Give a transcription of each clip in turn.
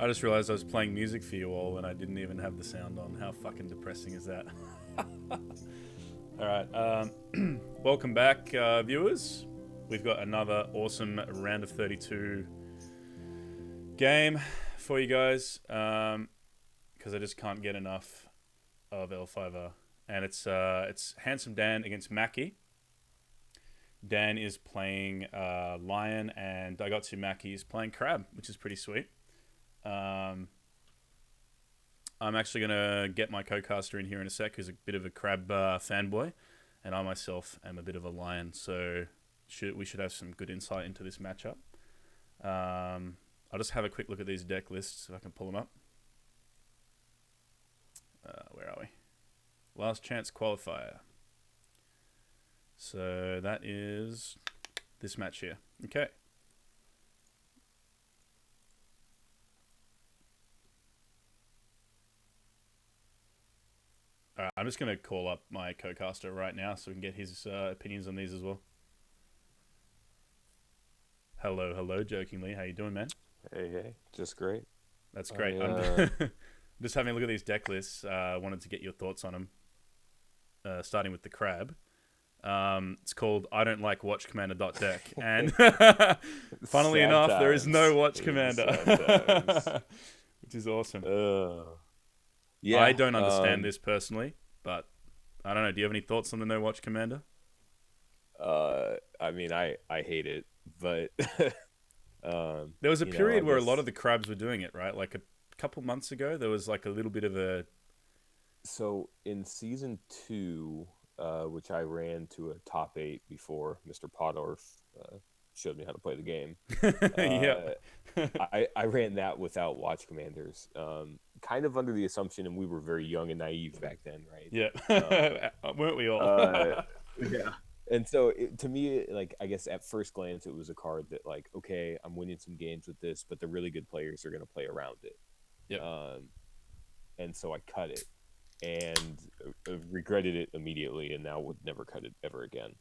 I just realized I was playing music for you all and I didn't even have the sound on. How fucking depressing is that? Alright, welcome back, viewers. We've got another awesome round of 32 game for you guys, because I just can't get enough of L5R. And it's HandsomeDan against Maki. Dan is playing Lion, and Daigotsu Maki is playing Crab, which is pretty sweet. I'm actually going to get my co-caster in here in a sec, who's a bit of a Crab fanboy, and I myself am a bit of a Lion, so we should have some good insight into this matchup. I'll just have a quick look at these deck lists, if I can pull them up. Where are we? Last chance qualifier. So that is this match here. Okay. Alright, I'm just going to call up my co-caster right now so we can get his opinions on these as well. Hello, jokingly. How you doing, man? Hey, just great. That's great. I, I'm just having a look at these deck lists. I wanted to get your thoughts on them. Starting with the Crab. It's called I Don't Like Watch Commander .deck, and funnily enough, there is no Watch Commander, which is awesome. yeah, I don't understand this personally, but I don't know. Do you have any thoughts on the no Watch Commander? I mean, I hate it, but There was a period where a lot of the Crabs were doing it, right? Like a couple months ago, there was like a little bit of a. So in season 2, which I ran to a top 8 before Mr. Podorf showed me how to play the game. Yeah. I ran that without Watch Commanders, kind of under the assumption, and we were very young and naive back then, right? Yeah. Weren't we all? Yeah. And so to me, like, I guess at first glance, it was a card that, like, okay, I'm winning some games with this, but the really good players are going to play around it. Yeah. And so I cut it and regretted it immediately, and now would never cut it ever again.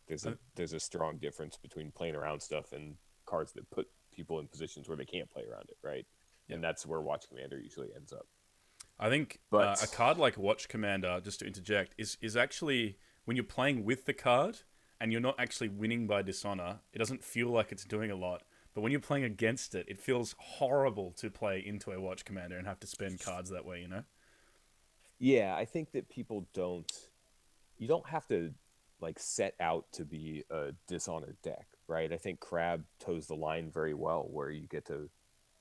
There's a strong difference between playing around stuff and cards that put people in positions where they can't play around it, right? Yep. And that's where Watch Commander usually ends up. I think a card like Watch Commander, just to interject, is actually, when you're playing with the card and you're not actually winning by dishonor, it doesn't feel like it's doing a lot. But when you're playing against it, it feels horrible to play into a Watch Commander and have to spend cards that way, you know? Yeah, I think that you don't have to like set out to be a dishonored deck, right? I think Crab toes the line very well, where you get to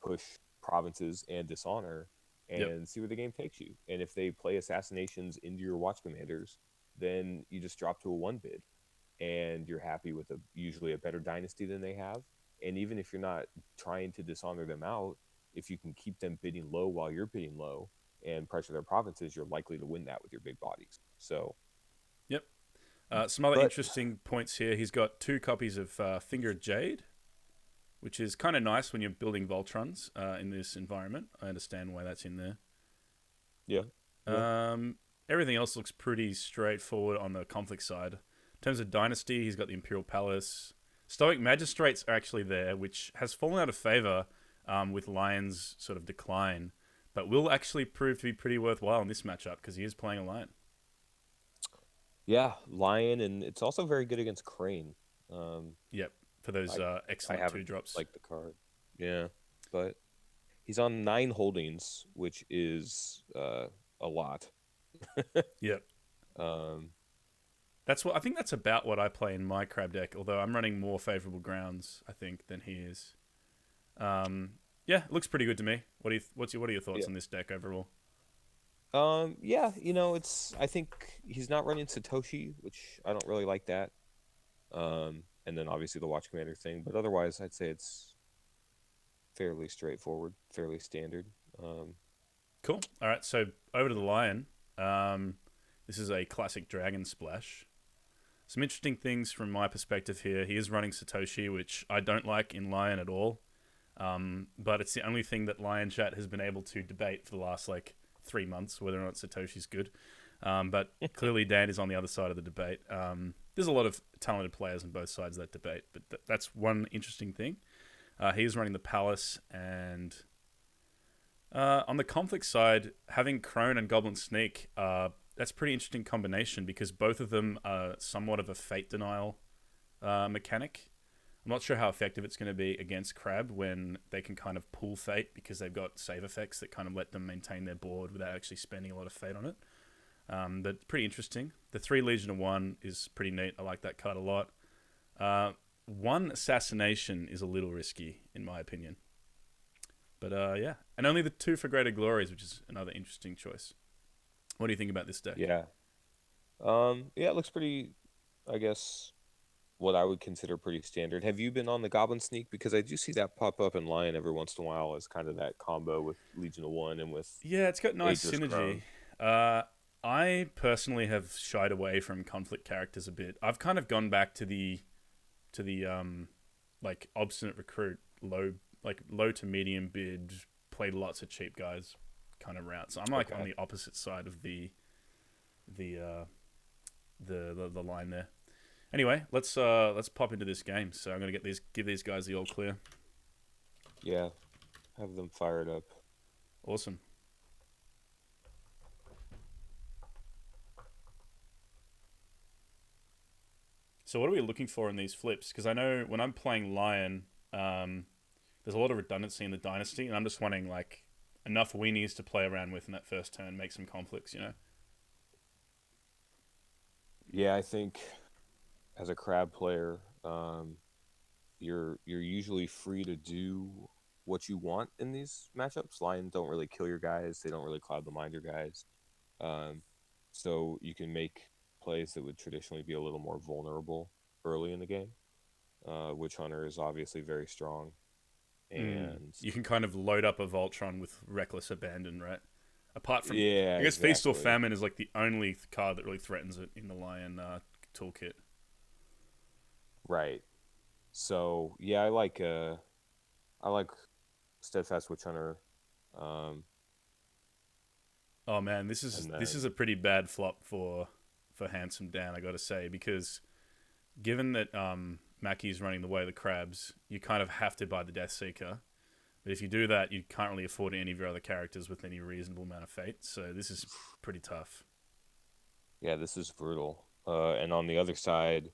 push provinces and dishonor and see where the game takes you. And if they play assassinations into your Watch Commanders, then you just drop to a 1 bid and you're happy with usually a better dynasty than they have. And even if you're not trying to dishonor them out, if you can keep them bidding low while you're bidding low and pressure their provinces, you're likely to win that with your big bodies. So, yep. Some other interesting points here. He's got 2 copies of Finger of Jade, which is kind of nice when you're building Voltrons in this environment. I understand why that's in there. Yeah. Everything else looks pretty straightforward on the conflict side. In terms of dynasty, he's got the Imperial Palace. Stoic Magistrates are actually there, which has fallen out of favor with Lion's sort of decline, but will actually prove to be pretty worthwhile in this matchup because he is playing a Lion. Yeah, Lion, and it's also very good against Crane. Yep, for those excellent 2-drops. Like the card. Yeah, but he's on 9 holdings, which is a lot. Yep. I think that's about what I play in my Crab deck, although I'm running more favorable grounds, I think, than he is. Yeah, it looks pretty good to me. What are your thoughts on this deck overall? Yeah, I think he's not running Satoshi, which I don't really like that. And then obviously the Watch Commander thing, but otherwise I'd say it's fairly straightforward, fairly standard. Cool. All right, so over to the Lion. This is a classic Dragon Splash. Some interesting things from my perspective here. He is running Satoshi, which I don't like in Lion at all. But it's the only thing that Lion Chat has been able to debate for the last 3 months, whether or not Satoshi's good. But clearly Dan is on the other side of the debate. There's a lot of talented players on both sides of that debate, but that's one interesting thing. He's running the Palace, and On the conflict side, having Crone and Goblin Sneak, that's a pretty interesting combination because both of them are somewhat of a fate denial mechanic. I'm not sure how effective it's going to be against Crab when they can kind of pull fate because they've got save effects that kind of let them maintain their board without actually spending a lot of fate on it. But pretty interesting. The 3 Legion of 1 is pretty neat. I like that card a lot. 1 Assassination is a little risky, in my opinion. But yeah. And only the 2 for Greater Glories, which is another interesting choice. What do you think about this deck? Yeah. Yeah, it looks pretty, I guess, what I would consider pretty standard. Have you been on the Goblin Sneak? Because I do see that pop up in Lion every once in a while as kind of that combo with Legion of One and with Yeah, it's got nice Ageless synergy. Crone. I personally have shied away from conflict characters a bit. I've kind of gone back to the like obstinate recruit, low to medium bid, played lots of cheap guys kind of route. So I'm like on Okay. the opposite side of the uh, the line there. Anyway, let's pop into this game. So I'm gonna give these guys the all clear. Yeah, have them fired up. Awesome. So what are we looking for in these flips? Because I know when I'm playing Lion, there's a lot of redundancy in the dynasty, and I'm just wanting like enough weenies to play around with in that first turn, make some conflicts. Yeah, I think as a crab player, you're usually free to do what you want in these matchups. Lion don't really kill your guys. They don't really cloud the mind your guys. Um, so you can make plays that would traditionally be a little more vulnerable early in the game. Witch Hunter is obviously very strong, and You can kind of load up a Voltron with reckless abandon, right? Apart from, yeah, I guess Feast or exactly. Famine is like the only card that really threatens it in the Lion toolkit. Right. So yeah, I like Steadfast Witch Hunter, um, Oh man, this is and this is then a pretty bad flop for Handsome Dan, I got to say, because given that Maki is running the way of the crabs, you kind of have to buy the Death Seeker. But if you do that, you can't really afford any of your other characters with any reasonable amount of fate. So this is pretty tough. yeah, this is brutal. And on the other side,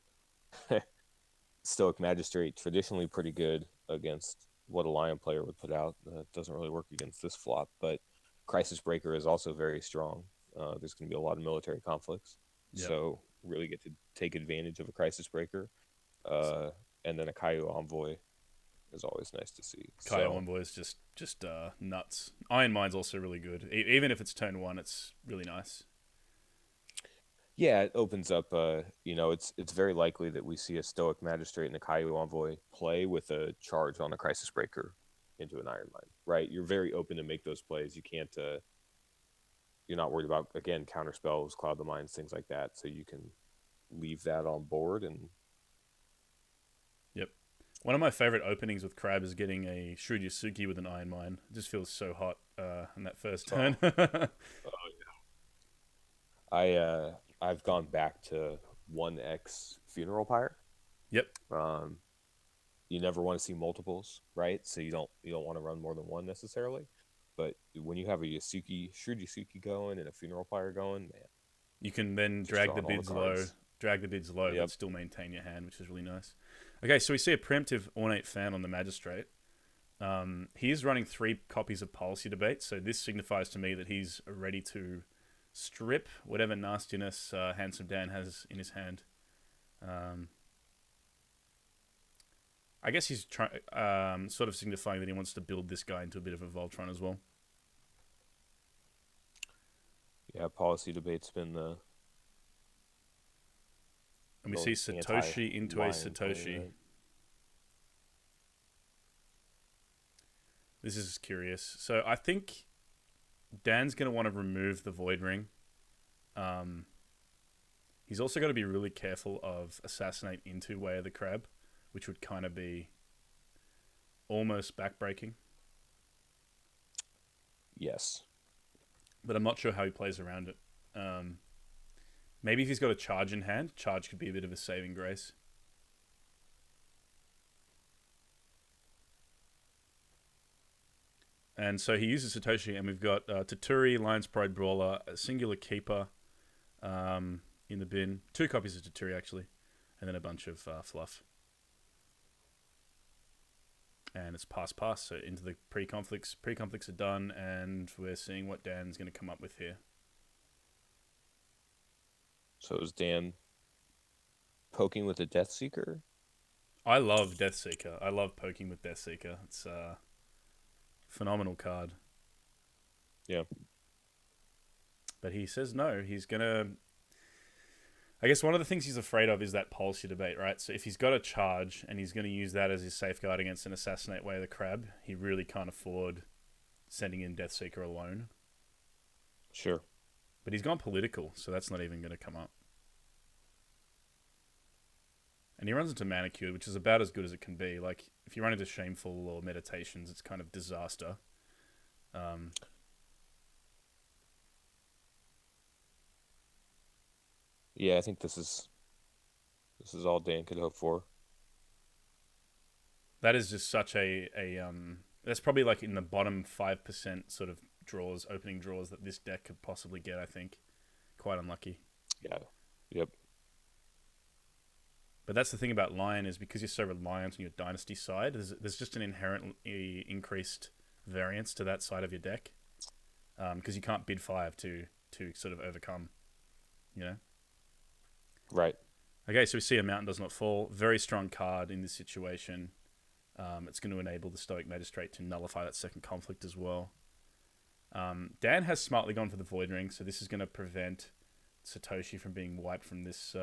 Stoic Magistrate traditionally pretty good against what a Lion player would put out. Doesn't really work against this flop, but Crisis Breaker is also very strong. There's going to be a lot of military conflicts, Yep. so really get to take advantage of a Crisis Breaker. Uh, and then a Kaiju Envoy is always nice to see. Kaio So Envoy is just nuts. Iron Mind's also really good. Even if it's turn 1, it's really nice. yeah, it opens up. It's very likely that we see a Stoic Magistrate and a Kaiju Envoy play with a charge on a Crisis Breaker into an Iron Mine. Right, you're very open to make those plays. You can't. You're not worried about again counter spells, cloud the mines, things like that. So you can leave that on board and Yep. One of my favorite openings with Crab is getting a Shrewd Yasuki with an Iron Mine. It just feels so hot in that first turn. oh, I've gone back to 1x Funeral Pyre. Yep. Um, you never want to see multiples, right? So you don't want to run more than one necessarily. But when you have a Yasuki, Shrewd Yasuki going and a Funeral Pyre going, man, You can then just drawing all the cards. drag the bids low, but Yep. still maintain your hand, which is really nice. Okay, so we see a preemptive Ornate Fan on the Magistrate. He is running 3 copies of Policy Debate, so this signifies to me that he's ready to strip whatever nastiness Handsome Dan has in his hand. I guess he's sort of signifying that he wants to build this guy into a bit of a Voltron as well. Yeah, Policy Debate's been the And we see most Satoshi into a anti-lion play, Satoshi. right? This is curious. So I think Dan's going to want to remove the Void Ring. He's also got to be really careful of Assassinate into Way of the Crab, which would kind of be almost backbreaking. Yes. But I'm not sure how he plays around it. Maybe if he's got a charge in hand, charge could be a bit of a saving grace. And so he uses Satoshi, and we've got Taturi, Lion's Pride Brawler, a singular keeper in the bin. 2 copies of Taturi, actually, and then a bunch of fluff. And it's pass, so into the pre-conflicts. Pre-conflicts are done, and we're seeing what Dan's going to come up with here. So is Dan poking with a Death Seeker? I love Death Seeker. I love poking with Death Seeker. It's a phenomenal card. Yeah. But he says no. He's going to... I guess one of the things he's afraid of is that policy debate, right? So if he's got a charge and he's going to use that as his safeguard against an Assassinate Way of the Crab, he really can't afford sending in Death Seeker alone. Sure. But he's gone political, so that's not even going to come up. And he runs into Manicure, which is about as good as it can be. Like, if you run into Shameful or Meditations, it's kind of disaster. Yeah, I think this is all Dan could hope for. That is just such that's probably like in the bottom 5% sort of draws, opening draws that this deck could possibly get, I think. Quite unlucky. Yeah. Yep. But that's the thing about Lion is because you're so reliant on your Dynasty side, there's just an inherently increased variance to that side of your deck. Because you can't bid 5 to sort of overcome, you know? Right. Okay, so we see a Mountain Does Not Fall. Very strong card in this situation. It's going to enable the Stoic Magistrate to nullify that second conflict as well. Dan has smartly gone for the Void Ring, so this is going to prevent Satoshi from being wiped from this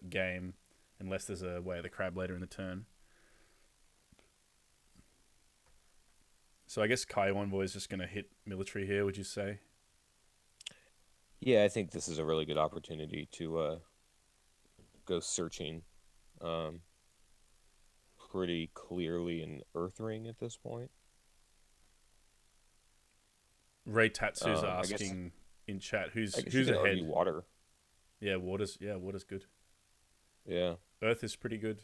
game unless there's a Way of the Crab later in the turn. So I guess Kai Envoy is just going to hit military here, would you say? Yeah, I think this is a really good opportunity to go searching pretty clearly an Earth Ring at this point. Ray Tatsu's asking in chat who's ahead. Water. Yeah, water's good. Yeah. Earth is pretty good.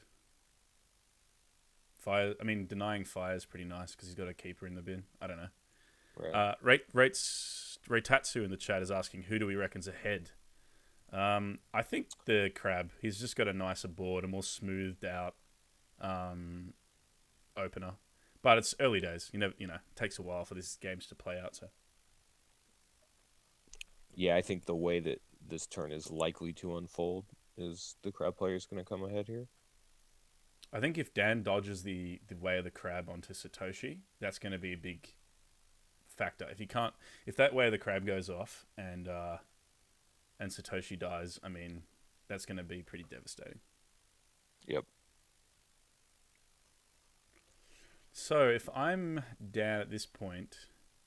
Fire, I mean, denying fire is pretty nice because he's got a keeper in the bin. I don't know. Right. Ray Tatsu in the chat is asking who do we reckon's ahead. I think the Crab. He's just got a nicer board, a more smoothed out opener. But it's early days. It takes a while for these games to play out. So. Yeah, I think the way that this turn is likely to unfold is the Crab player is going to come ahead here. I think if Dan dodges the Way of the Crab onto Satoshi, that's going to be a big factor. If that Way of the Crab goes off and Satoshi dies, I mean, that's going to be pretty devastating. Yep. So if I'm Dan at this point,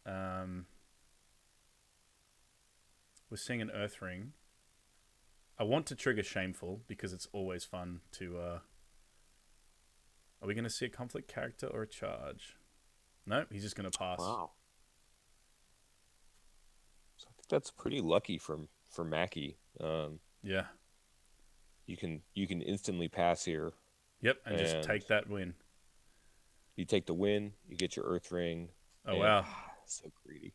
we're seeing an Earth Ring. I want to trigger Shameful because it's always fun to... Are we going to see a conflict character or a charge? No, he's just going to pass. Wow. So I think that's pretty lucky for Maki. Yeah. You can instantly pass here. Yep, and just take that win. You take the win, you get your Earth Ring. Oh, wow. So greedy.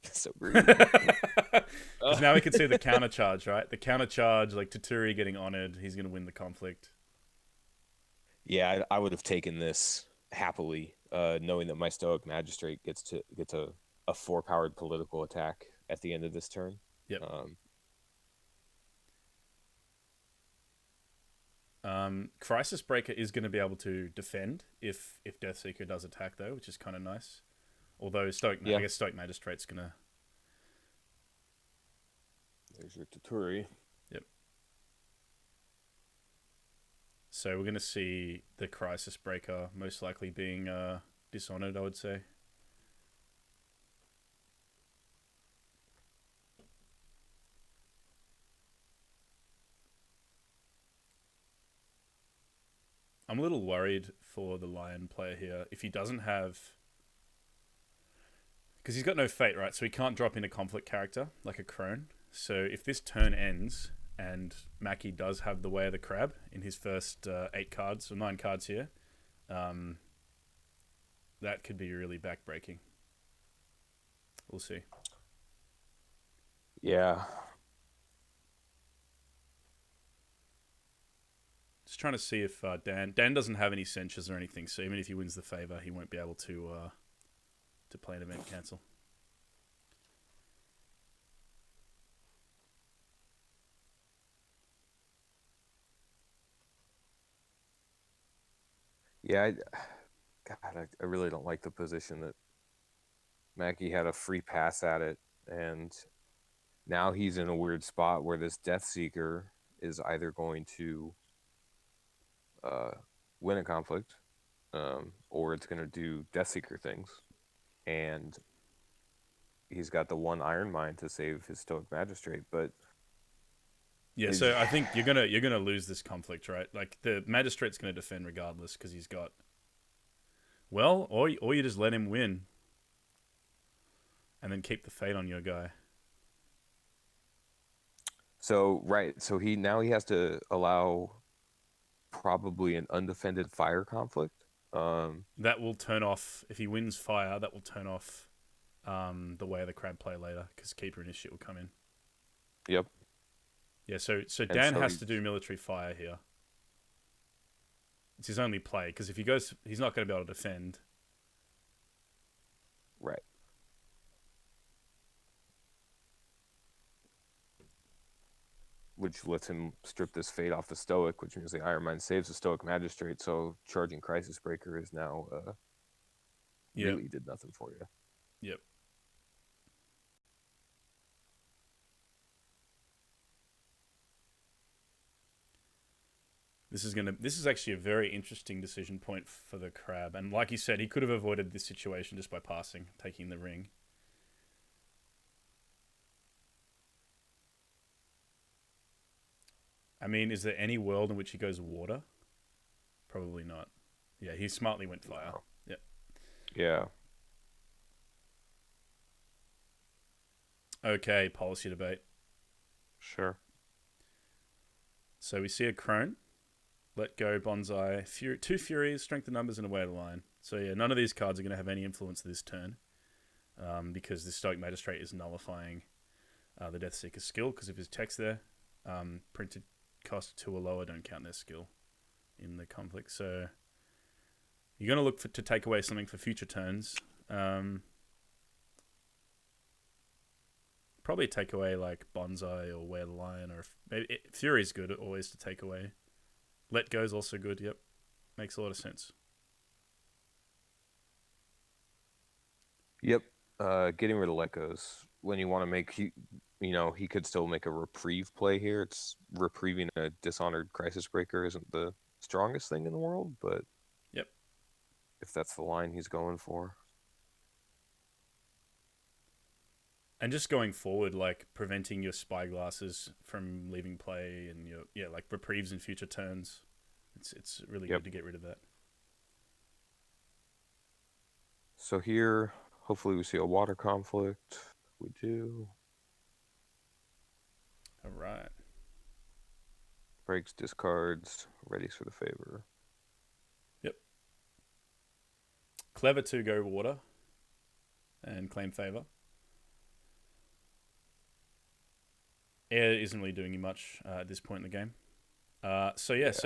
So greedy. Because now we can see the counter charge, right? The counter charge, like Taturi getting honored, he's going to win the conflict. Yeah, I would have taken this happily, knowing that my Stoic Magistrate gets a 4-powered political attack at the end of this turn. Yep. Crisis Breaker is going to be able to defend if Deathseeker does attack, though, which is kind of nice. Although I guess Stoic Magistrate's going to... There's your Taturi. Yep. So we're going to see the Crisis Breaker most likely being dishonored, I would say. I'm a little worried for the Lion player here. If he doesn't have... Because he's got no fate, right? So he can't drop in a conflict character like a Crone. So if this turn ends... and Maki does have the Way of the Crab in his first 8 cards, or 9 cards here, that could be really backbreaking. We'll see. Yeah. Just trying to see if Dan doesn't have any censures or anything, so even if he wins the favor, he won't be able to play an event cancel. Yeah, I really don't like the position that Maki had a free pass at it, and now he's in a weird spot where this Death Seeker is either going to uh, win a conflict, or it's going to do Death Seeker things, and he's got the one Iron Mind to save his Stoic Magistrate, but Yeah, is so I think you're gonna lose this conflict, right? Like the magistrate's gonna defend regardless because he's got well, or you just let him win and then keep the fate on your guy. so right. So he has to allow probably an undefended fire conflict. That will turn off if he wins fire. That will turn off the way of the crab play later because keeper initiate will come in. Yep. Yeah, so And Dan so has to do military fire here. It's his only play because if he goes, he's not going to be able to defend. right. Which lets him strip this fate off the Stoic, which means the Iron Mind saves the Stoic Magistrate. So charging Crisis Breaker is now Yep, really did nothing for you. yep. This is actually a very interesting decision point for the crab, and like you said, he could have avoided this situation just by passing, taking the ring. I mean, is there any world in which he goes water? Probably not. Yeah, he smartly went fire. No. Yep. Yeah. Okay, policy debate. Sure. So we see a crone, let go, bonsai, two furies, strength of numbers, and away to the line. So yeah, none of these cards are going to have any influence this turn, because the Stoic Magistrate is nullifying the Death Seeker's skill because of his text there. Printed cost 2 or lower don't count their skill in the conflict. So you're going to look to take away something for future turns. Probably take away like bonsai or wear the lion, or maybe fury's good always to take away. Let go's also good. Yep, makes a lot of sense. Yep. Getting rid of Let Goes when you want to make he could still make a reprieve play here. It's reprieving a Dishonored Crisis Breaker isn't the strongest thing in the world, but Yep. if that's the line he's going for. And just going forward, like preventing your spyglasses from leaving play, and your like reprieves in future turns. It's really Yep. good to get rid of that. So here, hopefully we see a water conflict. We do. All right. Breaks, discards, readies for the favor. Yep. Clever to go water and claim favor. Air isn't really doing you much at this point in the game. So yeah, Yeah. so